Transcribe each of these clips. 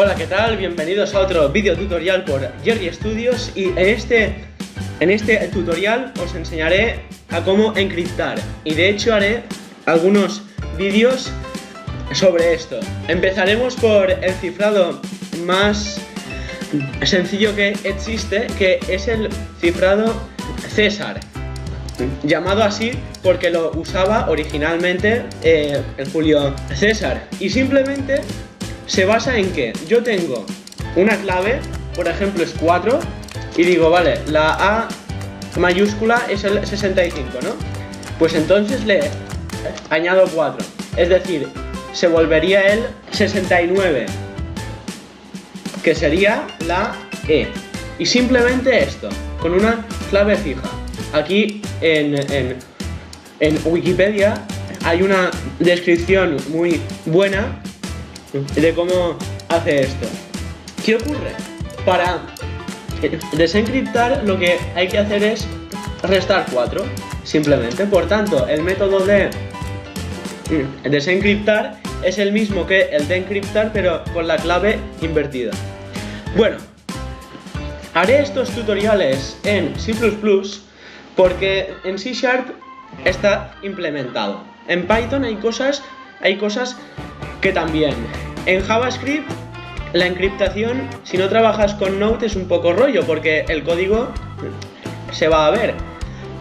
Hola, ¿qué tal? Bienvenidos a otro vídeo tutorial por Jerry Studios y en este tutorial os enseñaré a cómo encriptar y de hecho haré algunos vídeos sobre esto. Empezaremos por el cifrado más sencillo que existe, que es el cifrado César, llamado así porque lo usaba originalmente el Julio César, y simplemente se basa en que yo tengo una clave, por ejemplo es 4, y digo, vale, la A mayúscula es el 65, ¿no? Pues entonces le añado 4, es decir, se volvería el 69, que sería la E. Y simplemente esto, con una clave fija. Aquí en Wikipedia hay una descripción muy buena de cómo hace esto. ¿Qué ocurre? Para desencriptar lo que hay que hacer es restar 4, simplemente. Por tanto, el método de desencriptar es el mismo que el de encriptar, pero con la clave invertida. Bueno, haré estos tutoriales en C++ porque en C# está implementado. En Python hay cosas que también. En JavaScript la encriptación, si no trabajas con Node, es un poco rollo porque el código se va a ver.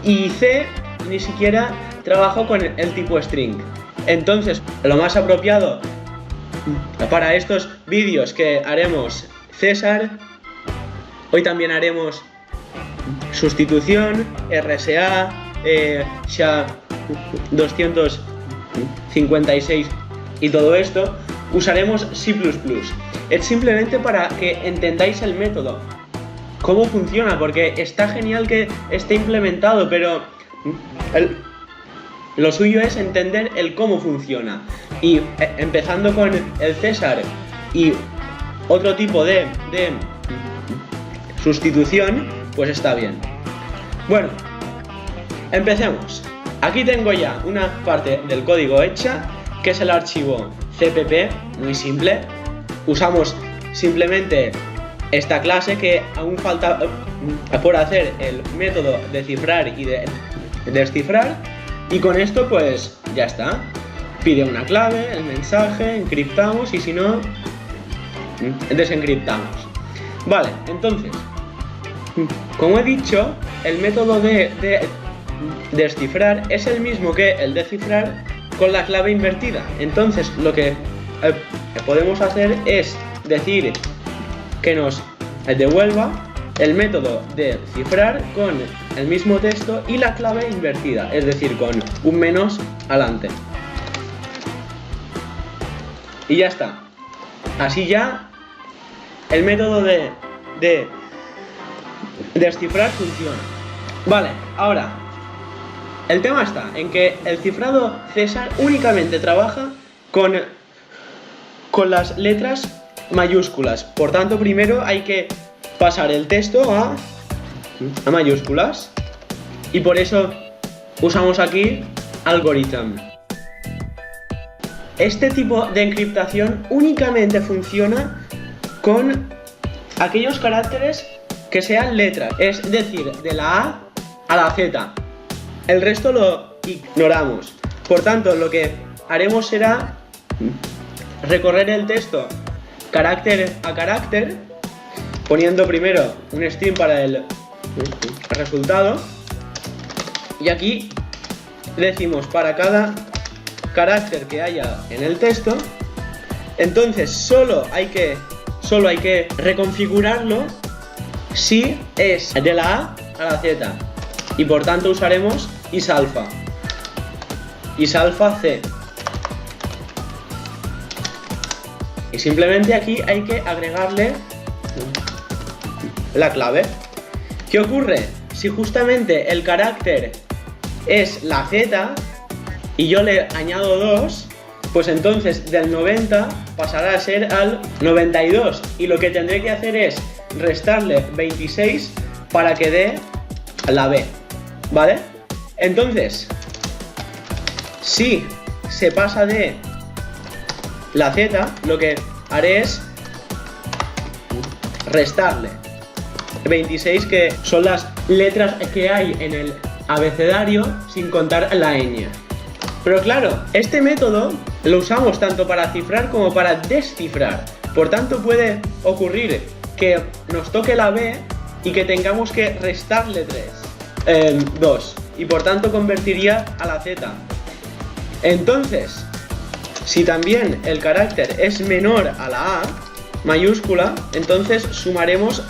Y C ni siquiera trabajo con el tipo string. Entonces, lo más apropiado para estos vídeos que haremos César, hoy también haremos sustitución, RSA, SHA-256 y todo esto, usaremos C++. Es simplemente para que entendáis el método, cómo funciona, porque está genial que esté implementado, pero lo suyo es entender el cómo funciona. Y empezando con el César y otro tipo de sustitución, pues está bien. Bueno, empecemos. Aquí tengo ya una parte del código hecha, que es el archivo cpp, muy simple. Usamos simplemente esta clase, que aún falta por hacer el método de cifrar y de descifrar, y con esto pues ya está. Pide una clave, el mensaje, encriptamos y si no, desencriptamos. Vale, entonces, como he dicho, el método de descifrar es el mismo que el de cifrar con la clave invertida. Entonces lo que podemos hacer es decir que nos devuelva el método de cifrar con el mismo texto y la clave invertida, es decir, con un menos adelante. Y ya está. Así ya el método de descifrar funciona. Vale, ahora el tema está en que el cifrado César únicamente trabaja con las letras mayúsculas. Por tanto, primero hay que pasar el texto a mayúsculas, y por eso usamos aquí algorithm. Este tipo de encriptación únicamente funciona con aquellos caracteres que sean letras, es decir, de la A a la Z. El resto lo ignoramos. Por tanto, lo que haremos será recorrer el texto carácter a carácter, poniendo primero un string para el resultado, y aquí decimos para cada carácter que haya en el texto. Entonces solo hay que reconfigurarlo si es de la A a la Z, y por tanto usaremos isalfa C, y simplemente aquí hay que agregarle la clave. ¿Qué ocurre? Si justamente el carácter es la Z y yo le añado 2, pues entonces del 90 pasará a ser al 92, y lo que tendré que hacer es restarle 26 para que dé la B, ¿vale? Entonces, si se pasa de la Z, lo que haré es restarle 26, que son las letras que hay en el abecedario sin contar la ñ. Pero claro, este método lo usamos tanto para cifrar como para descifrar. Por tanto, puede ocurrir que nos toque la B y que tengamos que restarle 2, y por tanto convertiría a la Z. Entonces, si también el carácter es menor a la A mayúscula, entonces sumaremos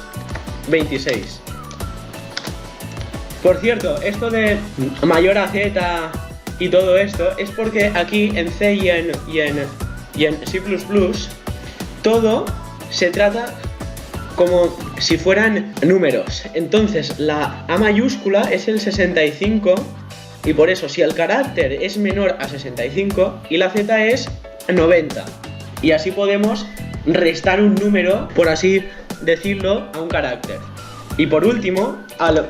26. Por cierto, esto de mayor a Z y todo esto es porque aquí en C y en C++ todo se trata como si fueran números. Entonces la A mayúscula es el 65, y por eso si el carácter es menor a 65 y la Z es 90, y así podemos restar un número, por así decirlo, a un carácter. Y por último, al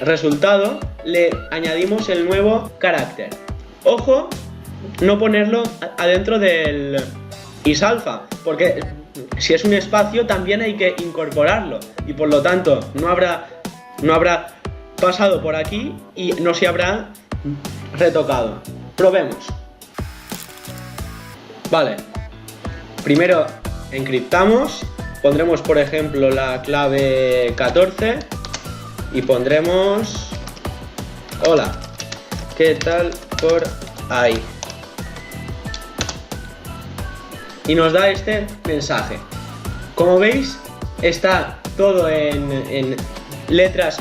resultado le añadimos el nuevo carácter. Ojo, no ponerlo adentro del isalfa, porque si es un espacio también hay que incorporarlo, y por lo tanto no habrá pasado por aquí y no se habrá retocado. Probemos. Vale, primero encriptamos, pondremos por ejemplo la clave 14 y pondremos hola, ¿qué tal por ahí? Y nos da este mensaje. Como veis, está todo en letras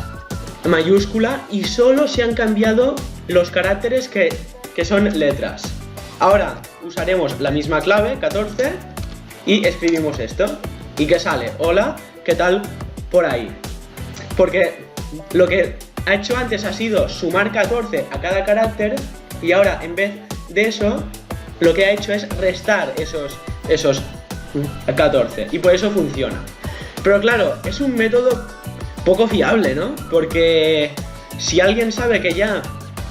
mayúscula y solo se han cambiado los caracteres que son letras. Ahora usaremos la misma clave, 14, y escribimos esto. ¿Y qué sale? Hola, ¿qué tal por ahí? Porque lo que ha hecho antes ha sido sumar 14 a cada carácter, y ahora en vez de eso lo que ha hecho es restar esos 14, y por eso funciona. Pero claro, es un método poco fiable, ¿no? Porque si alguien sabe que ya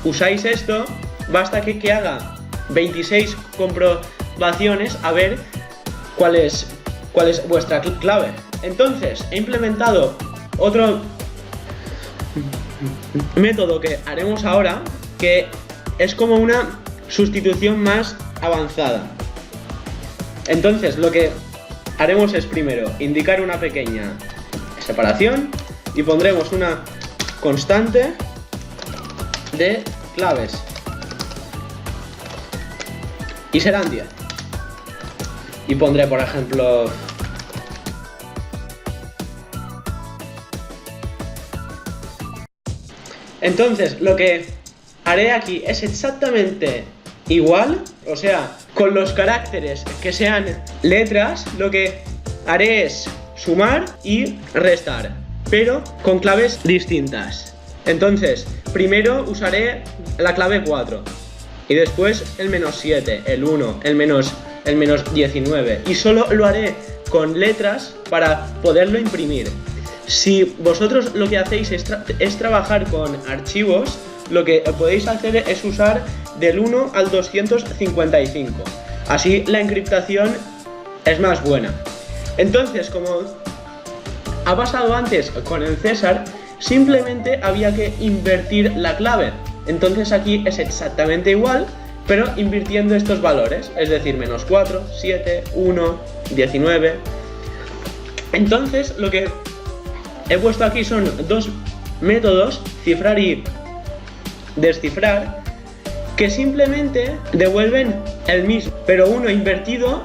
usáis esto, basta que haga 26 comprobaciones a ver cuál es vuestra clave. Entonces, he implementado otro método que haremos ahora, que es como una sustitución más avanzada. Entonces, lo que haremos es primero indicar una pequeña separación y pondremos una constante de claves y serán 10. Y pondré, por ejemplo, entonces lo que haré aquí es exactamente igual, o sea, con los caracteres que sean letras, lo que haré es sumar y restar, pero con claves distintas. Entonces, primero usaré la clave 4 y después el -7, el 1, el menos 19, y solo lo haré con letras para poderlo imprimir. Si vosotros lo que hacéis es trabajar con archivos, lo que podéis hacer es usar del 1 al 255. Así la encriptación es más buena. Entonces, como ha pasado antes con el César, simplemente había que invertir la clave. Entonces aquí es exactamente igual, pero invirtiendo estos valores, es decir, -4, 7, 1, 19. Entonces lo que he puesto aquí son dos métodos, cifrar y descifrar, que simplemente devuelven el mismo, pero uno invertido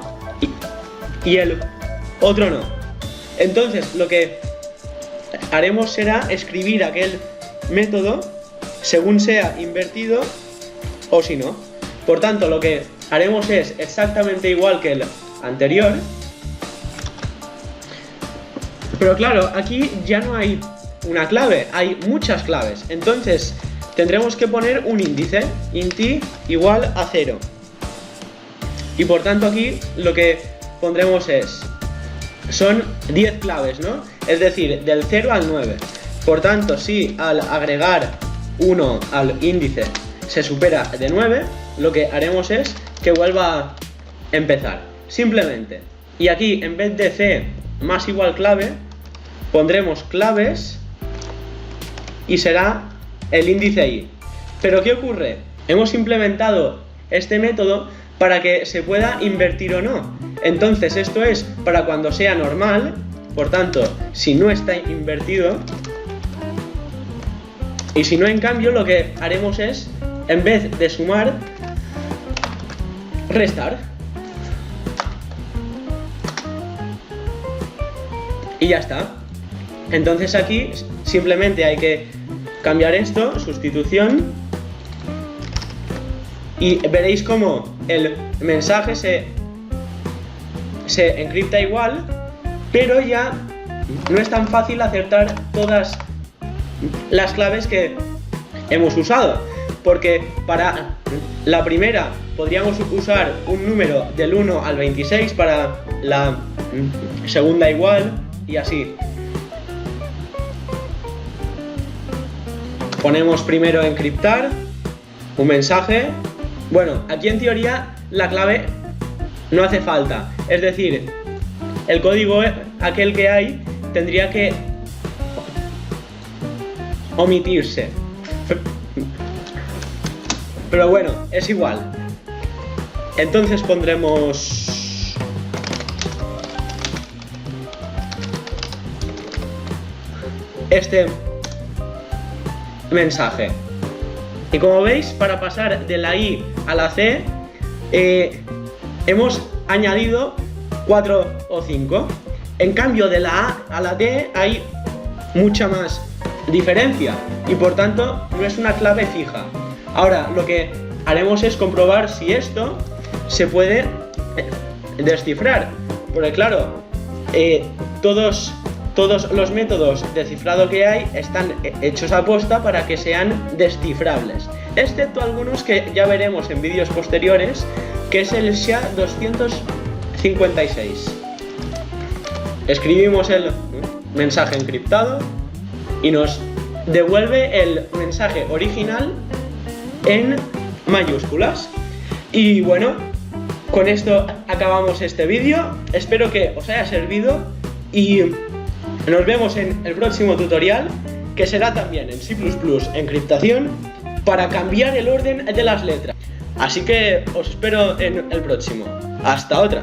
y el otro no. Entonces lo que haremos será escribir aquel método según sea invertido o si no. Por tanto, lo que haremos es exactamente igual que el anterior, pero claro, aquí ya no hay una clave, hay muchas claves. Entonces tendremos que poner un índice, int i igual a 0. Y por tanto aquí lo que pondremos son 10 claves, ¿no? Es decir, del 0 al 9. Por tanto, si al agregar 1 al índice se supera de 9, lo que haremos es que vuelva a empezar, simplemente. Y aquí, en vez de C más igual clave, pondremos claves y será el índice i. Pero ¿qué ocurre? Hemos implementado este método para que se pueda invertir o no. Entonces esto es para cuando sea normal, por tanto, si no está invertido. Y si no, en cambio, lo que haremos es, en vez de sumar, restar. Y ya está. Entonces aquí simplemente hay que cambiar esto, sustitución, y veréis cómo el mensaje se encripta igual, pero ya no es tan fácil acertar todas las claves que hemos usado, porque para la primera podríamos usar un número del 1 al 26, para la segunda igual, y así. Ponemos primero encriptar un mensaje. Bueno, aquí en teoría la clave no hace falta, es decir, el código aquel que hay tendría que omitirse, pero bueno, es igual. Entonces pondremos este mensaje, y como veis, para pasar de la I a la C hemos añadido 4 o 5. En cambio, de la A a la D hay mucha más diferencia y por tanto no es una clave fija. Ahora lo que haremos es comprobar si esto se puede descifrar, porque claro, todos los métodos de cifrado que hay están hechos a posta para que sean descifrables, excepto algunos que ya veremos en vídeos posteriores, que es el SHA-256. Escribimos el mensaje encriptado y nos devuelve el mensaje original en mayúsculas. Y bueno, con esto acabamos este vídeo. Espero que os haya servido y nos vemos en el próximo tutorial, que será también en C++ encriptación, para cambiar el orden de las letras. Así que os espero en el próximo. Hasta otra.